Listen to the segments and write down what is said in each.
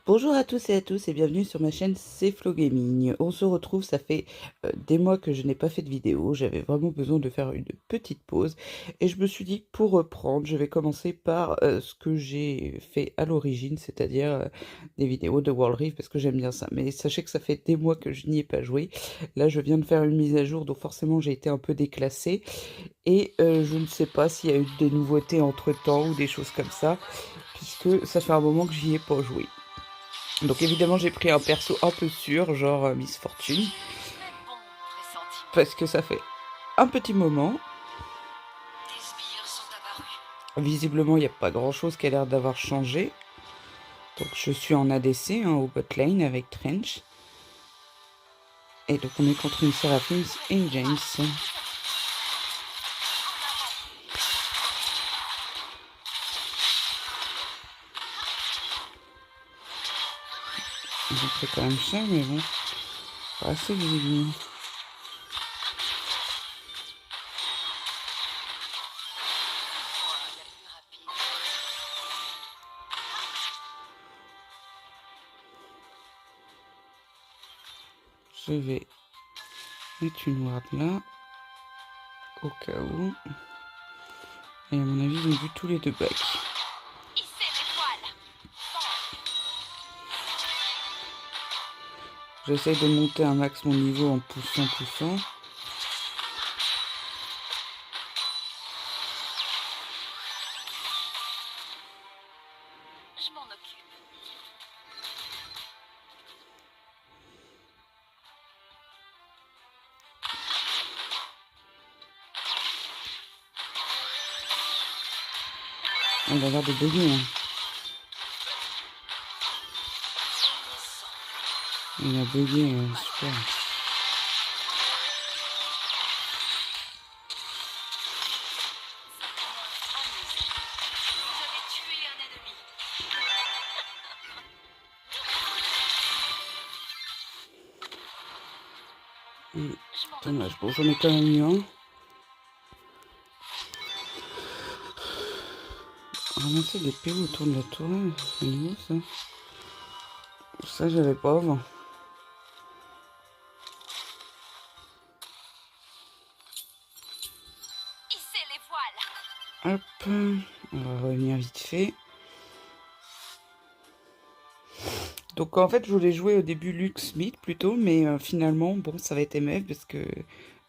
Bonjour à tous et à tous et bienvenue sur ma chaîne C'est Flo Gaming. On se retrouve, ça fait des mois que je n'ai pas fait de vidéo, j'avais vraiment besoin de faire une petite pause et je me suis dit que pour reprendre, je vais commencer par ce que j'ai fait à l'origine, c'est-à-dire des vidéos de World Rift parce que j'aime bien ça. Mais sachez que ça fait des mois que je n'y ai pas joué. Là, je viens de faire une mise à jour, donc forcément j'ai été un peu déclassée et je ne sais pas s'il y a eu des nouveautés entre-temps ou des choses comme ça, puisque ça fait un moment que j'y ai pas joué. Donc évidemment j'ai pris un perso un peu sûr, genre Miss Fortune, parce que ça fait un petit moment. Visiblement il n'y a pas grand chose qui a l'air d'avoir changé. Donc je suis en ADC hein, au bot lane avec Trench. Et donc on est contre une Seraphine et une James. Ils ont pris quand même cher mais bon, pas assez visiblement. Je vais mettre une ward là, au cas où. Et à mon avis, ils ont vu tous les deux bacs. J'essaye de monter un max mon niveau en poussant. Je m'en occupe. On va avoir des bugger. Hein. Il a bugué, super. Vous avez tué un ennemi. Je m'en Dommage, occupe. bon j'en ai quand même eu un. Ramasser des PO autour de la tourelle, c'est nouveau ça. Ça j'avais pas avant. Hissez les voiles. Hop, on va revenir vite fait. Donc en fait je voulais jouer au début Lux Mid plutôt, mais finalement bon ça va être MF parce que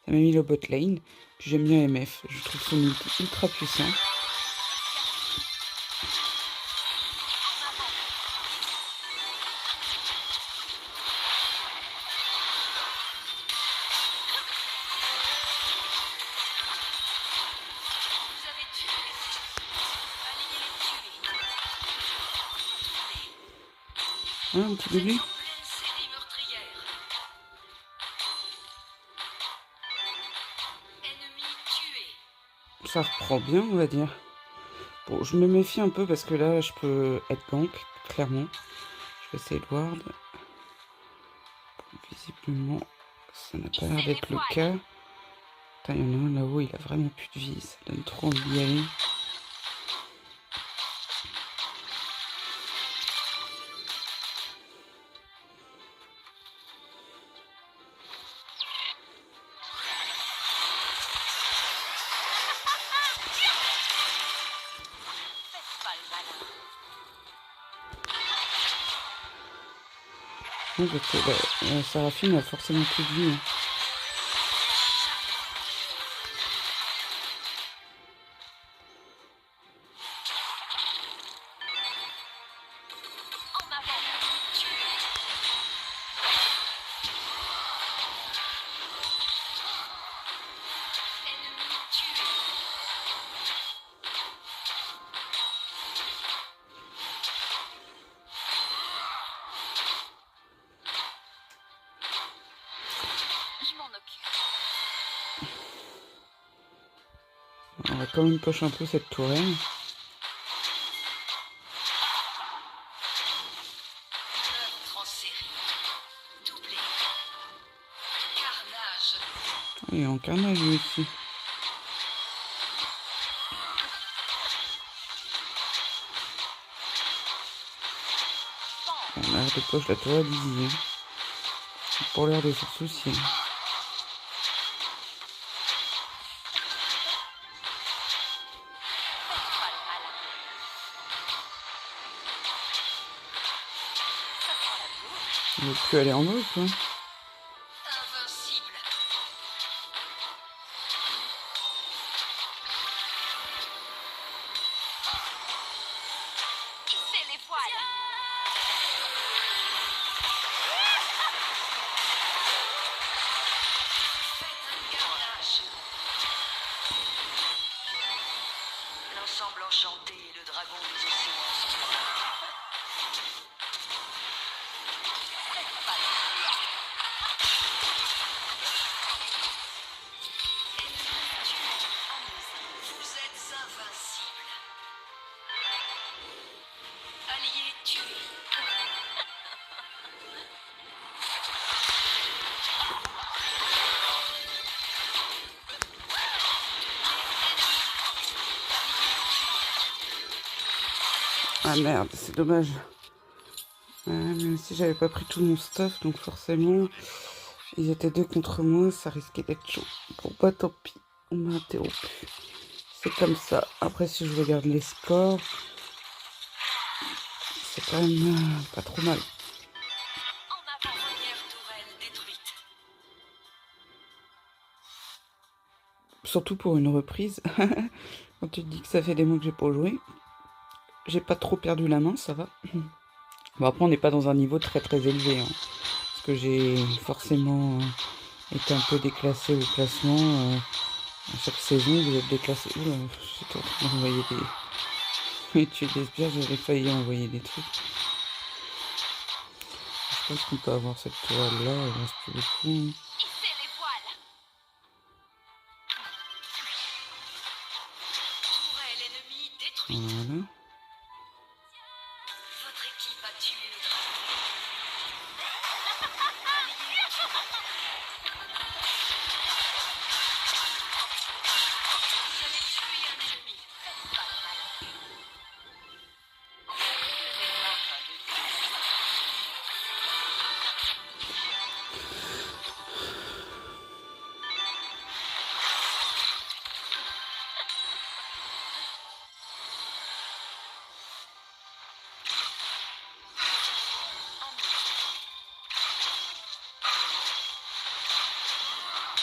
ça m'a mis le bot lane. Puis j'aime bien MF, je trouve son ulti ultra puissant. Vous avez tué. Allez les tuer. Hein, un petit début. En pleine série meurtrière. Ennemi tué. Ça reprend bien on va dire. Bon je me méfie un peu parce que là je peux être gank, clairement. Je vais essayer de ward. Visiblement ça n'a pas l'air Hissez les d'être le voiles. cas. Putain, il y en a un là-haut, il a vraiment plus de vie, ça donne trop envie d'y aller. Faites pas le malin. Oui, parce que la Seraphine a forcément plus de vie. Hein. En avant. Tué. Ennemi tué. Je m'en occupe. On va quand même push un peu cette tourelle. Meurtre en série. Doublé. Carnage. Il est en carnage lui aussi. On a l'air de poche la tour à Dizzy. Hein. Pour l'air de se soucier. Il veut plus aller en haut, quoi. Invincible. Hissez les voiles. Faites un carnage. L'ensemble enchanté et le dragon des océans sont Vous êtes invincible. Allié tué. Ah merde, c'est dommage. Même si j'avais pas pris tout mon stuff, donc forcément, ils étaient 2 contre moi, ça risquait d'être chaud. Bon bah tant pis, on m'a interrompu. C'est comme ça. Après, si je regarde les scores, c'est quand même pas trop mal. En avant, première tourelle détruite. Surtout pour une reprise. Quand tu te dis que ça fait des mois que j'ai pas joué. J'ai pas trop perdu la main, ça va. Bon, après, on n'est pas dans un niveau très très élevé. Hein, parce que j'ai forcément été un peu déclassé au classement. À chaque saison, vous êtes déclassé. Oula, j'étais en train d'envoyer des... Et tu es des sbires, j'avais failli envoyer des trucs. Je pense qu'on peut avoir cette toile-là, il reste plus beaucoup. Hissez les voiles. Tourelle ennemie détruite. Voilà. Votre équipe a tué le dragon. Vous avez tué un ennemi. Faites pas le malin.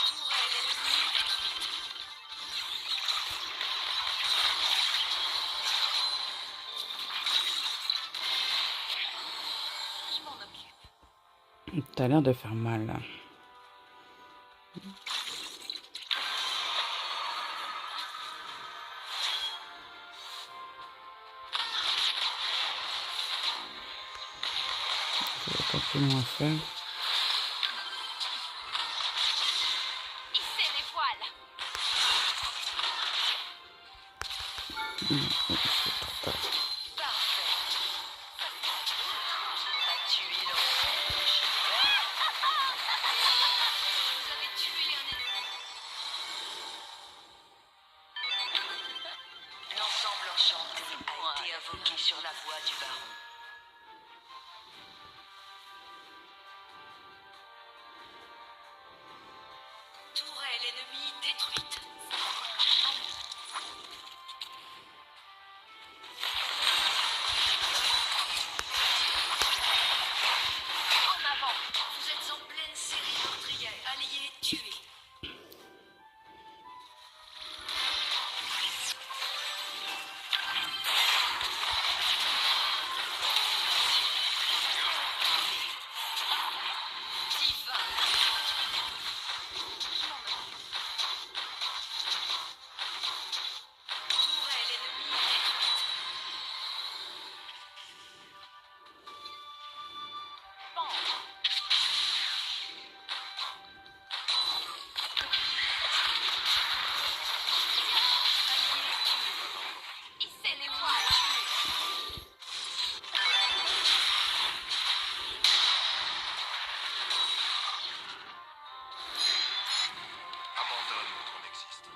Tourelle ennemie détruite. Je m'en occupe. T'as l'air de faire mal, là. J'ai pas plus long à faire. Hissez les voiles. C'est trop tard. Parfait. A tué l'ange. Vous avez tué un ennemi. L'ensemble enchanté a été invoqué sur la voie du baron. Tourelle ennemie détruite. En avant. Vous êtes en pleine série meurtrière. Allié tué. Divin. Tourelle ennemie détruite. Pan. Hissez les voiles. Abandonne ton existence.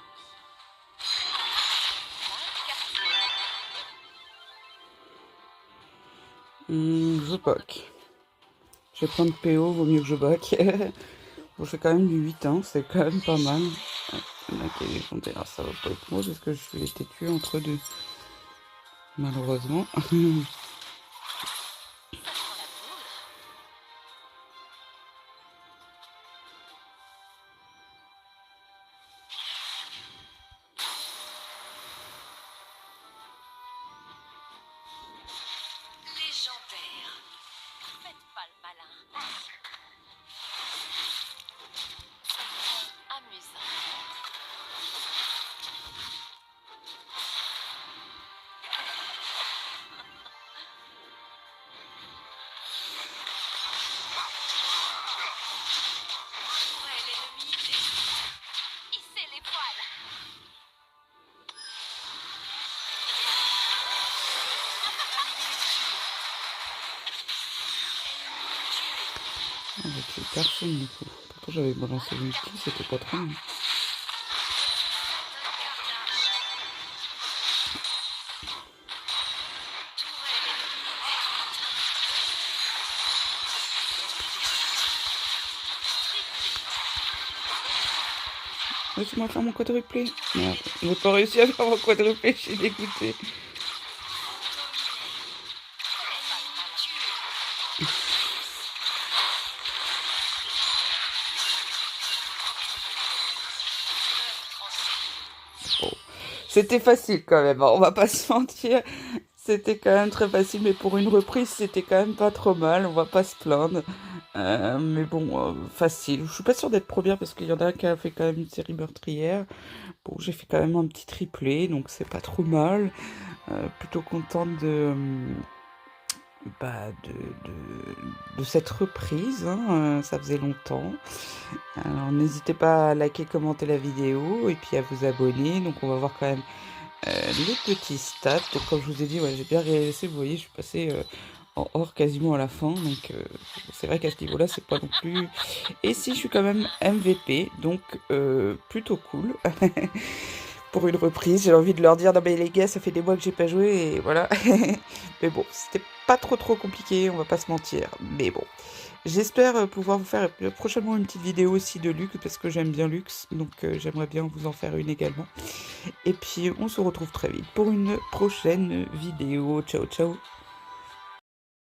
Je poque. J'ai plein de PO, vaut mieux que je back. Bon, je fais quand même du 8, hein, c'est quand même pas mal. Il y en a qui est compté, alors ça va pas être moi parce que je suis été tué entre deux. Malheureusement. Ça sent la poudre. Légendaire. Faites pas le malin. Amusant. Ouais, l'ennemi. Hissez les poils. Avec les personnes du coup. Pourtant j'avais balancé l'ulti, c'était pas trop mal. Laisse-moi faire mon quadruplé. Merde, j'ai pas réussi à faire mon quadruplé, je suis dégoûtée. Bon. C'était facile quand même, hein, on va pas se mentir. C'était quand même très facile, mais pour une reprise, c'était quand même pas trop mal, on va pas se plaindre. Mais bon, facile. Je suis pas sûre d'être première parce qu'il y en a un qui a fait quand même une série meurtrière. Bon, j'ai fait quand même un petit triplé, donc c'est pas trop mal. Plutôt contente bah, de cette reprise, hein, ça faisait longtemps. Alors n'hésitez pas à liker, commenter la vidéo et puis à vous abonner. Donc on va voir quand même les petits stats. Donc comme je vous ai dit, ouais, j'ai bien réalisé, vous voyez, je suis passé en or quasiment à la fin. Donc c'est vrai qu'à ce niveau-là, c'est pas non plus... Et si, je suis quand même MVP, donc plutôt cool. Pour une reprise, j'ai envie de leur dire, non mais les gars, ça fait des mois que j'ai pas joué et voilà. Mais bon, c'était pas trop compliqué, on va pas se mentir. Mais bon, j'espère pouvoir vous faire prochainement une petite vidéo aussi de Lux parce que j'aime bien Lux, donc j'aimerais bien vous en faire une également. Et puis on se retrouve très vite pour une prochaine vidéo. Ciao ciao.